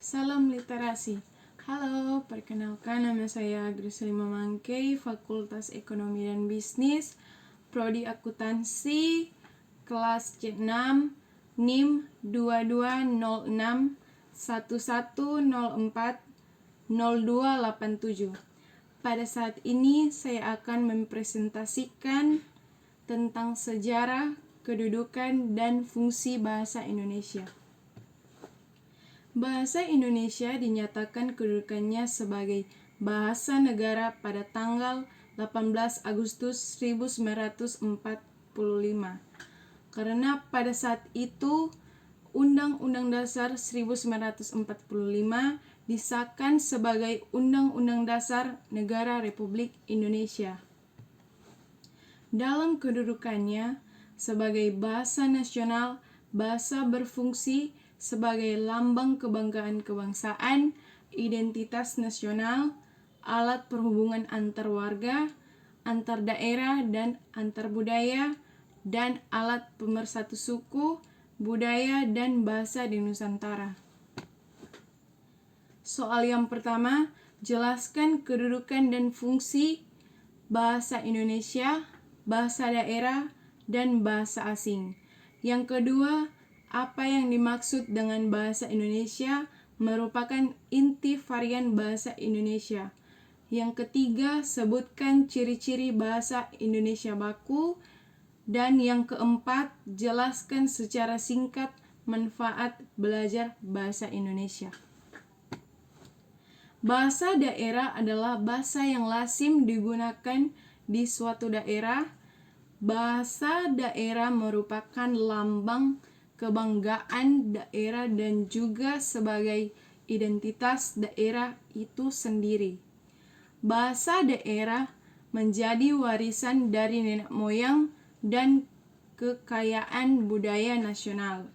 Salam literasi. Halo, perkenalkan nama saya Griseli Mamangkei, Fakultas Ekonomi dan Bisnis, Prodi Akuntansi, kelas C6, NIM 2206 1104 0287. Pada saat ini saya akan mempresentasikan tentang sejarah, kedudukan, dan fungsi bahasa Indonesia. Bahasa Indonesia dinyatakan kedudukannya sebagai bahasa negara pada tanggal 18 Agustus 1945. Karena pada saat itu Undang-Undang Dasar 1945 disahkan sebagai Undang-Undang Dasar Negara Republik Indonesia. Dalam kedudukannya sebagai bahasa nasional, bahasa berfungsi sebagai lambang kebanggaan kebangsaan, identitas nasional, alat perhubungan antar warga, antar daerah dan antar budaya, dan alat pemersatu suku, budaya, dan bahasa di Nusantara. Soal yang pertama, jelaskan kedudukan dan fungsi bahasa Indonesia, bahasa daerah, dan bahasa asing. Yang kedua, apa yang dimaksud dengan bahasa Indonesia merupakan inti varian bahasa Indonesia. Yang ketiga, sebutkan ciri-ciri bahasa Indonesia baku. Dan yang keempat, jelaskan secara singkat manfaat belajar bahasa Indonesia. Bahasa daerah adalah bahasa yang lazim digunakan di suatu daerah. Bahasa daerah merupakan lambang kebanggaan daerah dan juga sebagai identitas daerah itu sendiri. Bahasa daerah menjadi warisan dari nenek moyang dan kekayaan budaya nasional.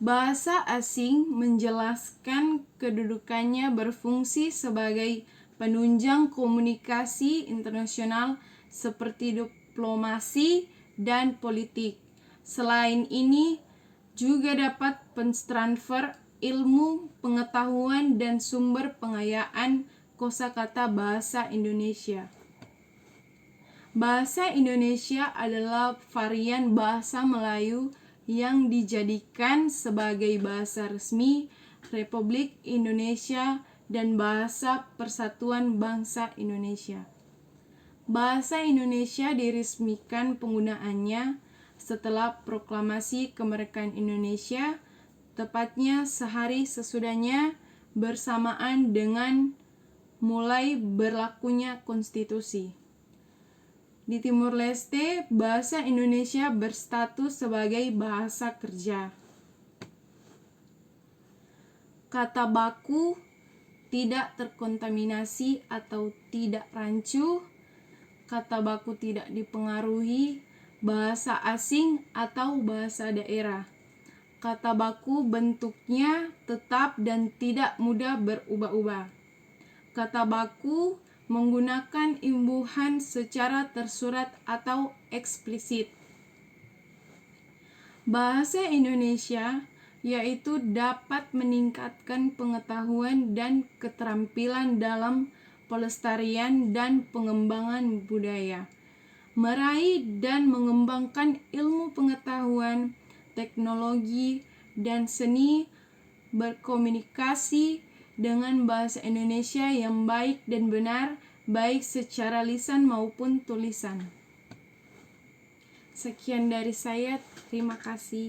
Bahasa asing menjelaskan kedudukannya berfungsi sebagai penunjang komunikasi internasional seperti diplomasi dan politik. Selain ini, juga dapat mentransfer ilmu, pengetahuan, dan sumber pengayaan kosakata bahasa Indonesia. Bahasa Indonesia adalah varian bahasa Melayu yang dijadikan sebagai bahasa resmi Republik Indonesia dan bahasa Persatuan Bangsa Indonesia. Bahasa Indonesia diresmikan penggunaannya setelah Proklamasi Kemerdekaan Indonesia, tepatnya sehari sesudahnya bersamaan dengan mulai berlakunya konstitusi. Di Timur Leste, bahasa Indonesia berstatus sebagai bahasa kerja. Kata baku tidak terkontaminasi atau tidak rancu. Kata baku tidak dipengaruhi bahasa asing atau bahasa daerah. Kata baku bentuknya tetap dan tidak mudah berubah-ubah. Kata baku menggunakan imbuhan secara tersurat atau eksplisit. Bahasa Indonesia yaitu dapat meningkatkan pengetahuan dan keterampilan dalam pelestarian dan pengembangan budaya, meraih dan mengembangkan ilmu pengetahuan, teknologi, dan seni, berkomunikasi dengan bahasa Indonesia yang baik dan benar, baik secara lisan maupun tulisan. Sekian dari saya, terima kasih.